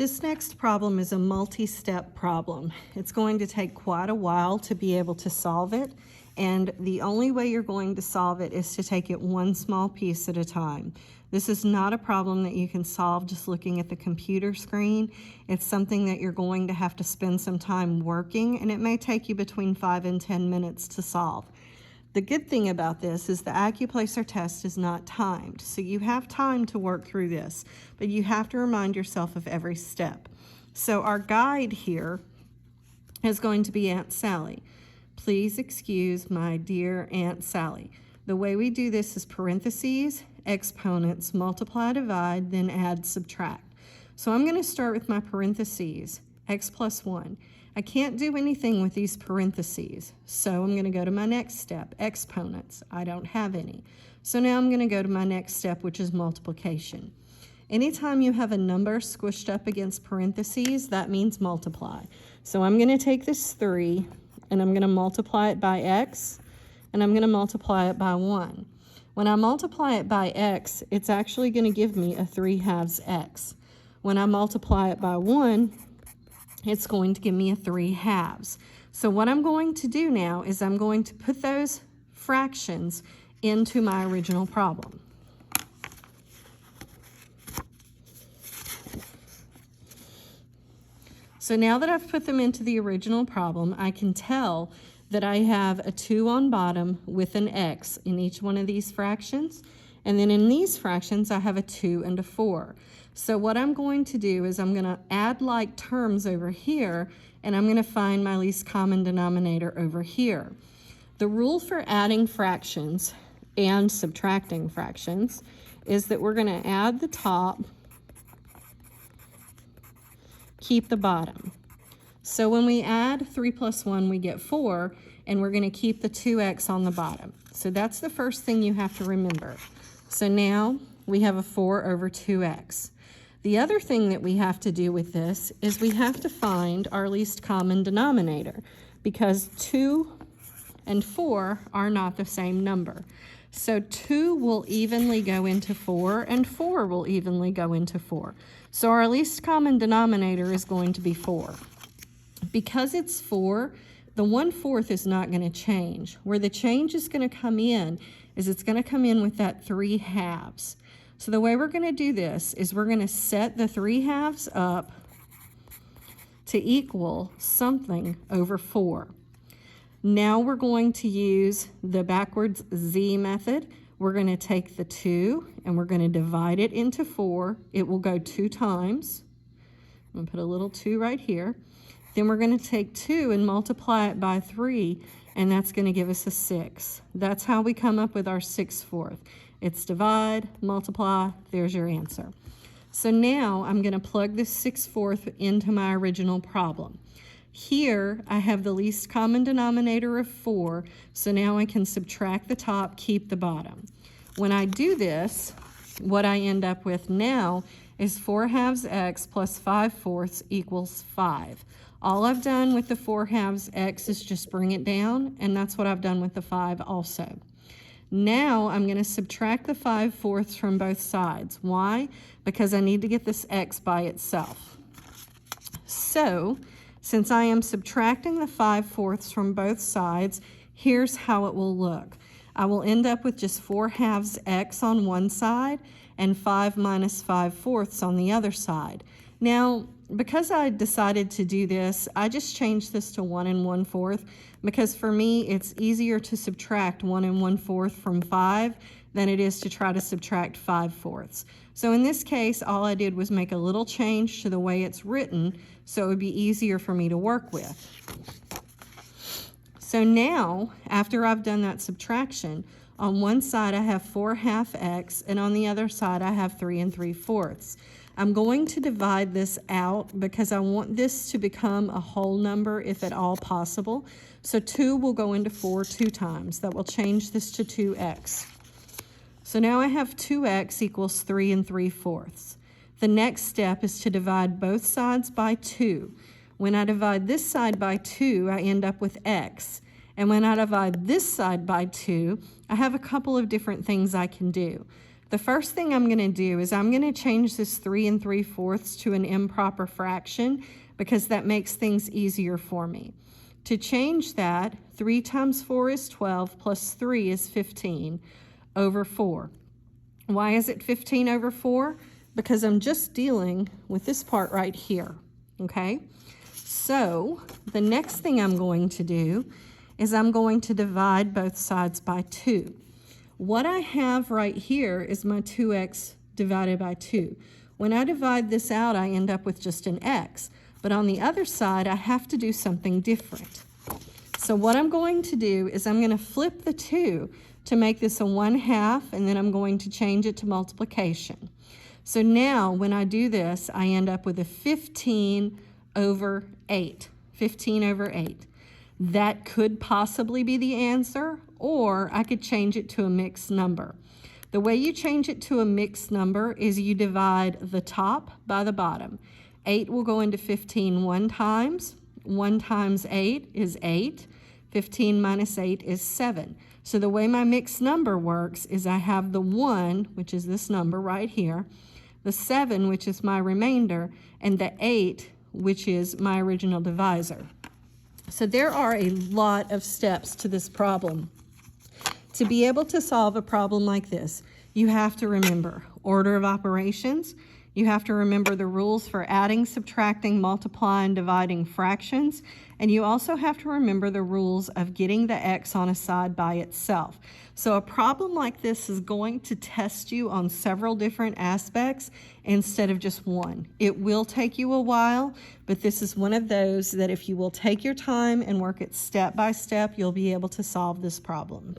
This next problem is a multi-step problem. It's going to take quite a while to be able to solve it, and the only way you're going to solve it is to take it one small piece at a time. This is not a problem that you can solve just looking at the computer screen. It's something that you're going to have to spend some time working, and it may take you between 5 and 10 minutes to solve. The good thing about this is the Accuplacer test is not timed, so you have time to work through this, but you have to remind yourself of every step. So our guide here is going to be Aunt Sally. Please excuse my dear Aunt Sally. The way we do this is parentheses, exponents, multiply, divide, then add, subtract. So I'm going to start with my parentheses, x plus 1. I can't do anything with these parentheses, so I'm going to go to my next step, exponents. I don't have any. So now I'm going to go to my next step, which is multiplication. Anytime you have a number squished up against parentheses, that means multiply. So I'm going to take this 3, and I'm going to multiply it by x, and I'm going to multiply it by 1. When I multiply it by x, it's actually going to give me a 3/2 x. When I multiply it by 1, it's going to give me a 3/2. So what I'm going to do now is I'm going to put those fractions into my original problem. So now that I've put them into the original problem, I can tell that I have a 2 on bottom with an x in each one of these fractions. And then in these fractions, I have a 2 and a 4. So what I'm going to do is I'm going to add like terms over here, and I'm going to find my least common denominator over here. The rule for adding fractions and subtracting fractions is that we're going to add the top, keep the bottom. So when we add 3 plus 1, we get 4, and we're going to keep the 2x on the bottom. So that's the first thing you have to remember. So now we have a 4 over 2x. The other thing that we have to do with this is we have to find our least common denominator, because 2 and 4 are not the same number. So 2 will evenly go into 4, and 4 will evenly go into 4. So our least common denominator is going to be 4. Because it's 4, the 1/4 is not going to change. Where the change is going to come in is it's going to come in with that 3/2. So the way we're going to do this is we're going to set the 3/2 up to equal something over 4. Now we're going to use the backwards z method. We're going to take the 2 and we're going to divide it into 4. It will go 2 times. I'm going to put a little 2 right here. Then we're going to take 2 and multiply it by 3, and that's going to give us a 6. That's how we come up with our 6/4. It's divide, multiply, there's your answer. So now I'm going to plug this 6/4 into my original problem. Here I have the least common denominator of 4, so now I can subtract the top, keep the bottom. When I do this, what I end up with now is 4/2 x plus 5/4 equals 5. All I've done with the 4/2 x is just bring it down, and that's what I've done with the 5 also. Now I'm going to subtract the 5/4 from both sides. Why? Because I need to get this x by itself. So, since I am subtracting the 5/4 from both sides, here's how it will look. I will end up with just 4/2 x on one side and 5 minus 5/4 on the other side. Now, because I decided to do this, I just changed this to 1 1/4, because for me it's easier to subtract 1 1/4 from 5 than it is to try to subtract 5/4. So in this case, all I did was make a little change to the way it's written so it would be easier for me to work with. So now, after I've done that subtraction, on one side I have 4/2 x, and on the other side I have 3 3/4. I'm going to divide this out because I want this to become a whole number if at all possible. So 2 will go into 4 2 times. That will change this to 2x. So now I have 2x equals 3 3/4. The next step is to divide both sides by 2. When I divide this side by 2, I end up with x. And when I divide this side by 2, I have a couple of different things I can do. The first thing I'm going to do is I'm going to change this 3 3/4 to an improper fraction because that makes things easier for me. To change that, 3 times 4 is 12 plus 3 is 15 over 4. Why is it 15 over 4? Because I'm just dealing with this part right here, okay? So the next thing I'm going to do is I'm going to divide both sides by 2. What I have right here is my 2x divided by 2. When I divide this out, I end up with just an x. But on the other side, I have to do something different. So what I'm going to do is I'm going to flip the 2 to make this a 1/2, and then I'm going to change it to multiplication. So now when I do this, I end up with a 15 over 8. 15 over 8. That could possibly be the answer, or I could change it to a mixed number. The way you change it to a mixed number is you divide the top by the bottom. 8 will go into 15 one times. 1 times 8 is 8. 15 minus 8 is 7. So the way my mixed number works is I have the 1, which is this number right here, the 7, which is my remainder, and the 8, which is my original divisor. So there are a lot of steps to this problem. To be able to solve a problem like this, you have to remember order of operations. You have to remember the rules for adding, subtracting, multiplying, dividing fractions. And you also have to remember the rules of getting the x on a side by itself. So a problem like this is going to test you on several different aspects instead of just one. It will take you a while, but this is one of those that if you will take your time and work it step by step, you'll be able to solve this problem.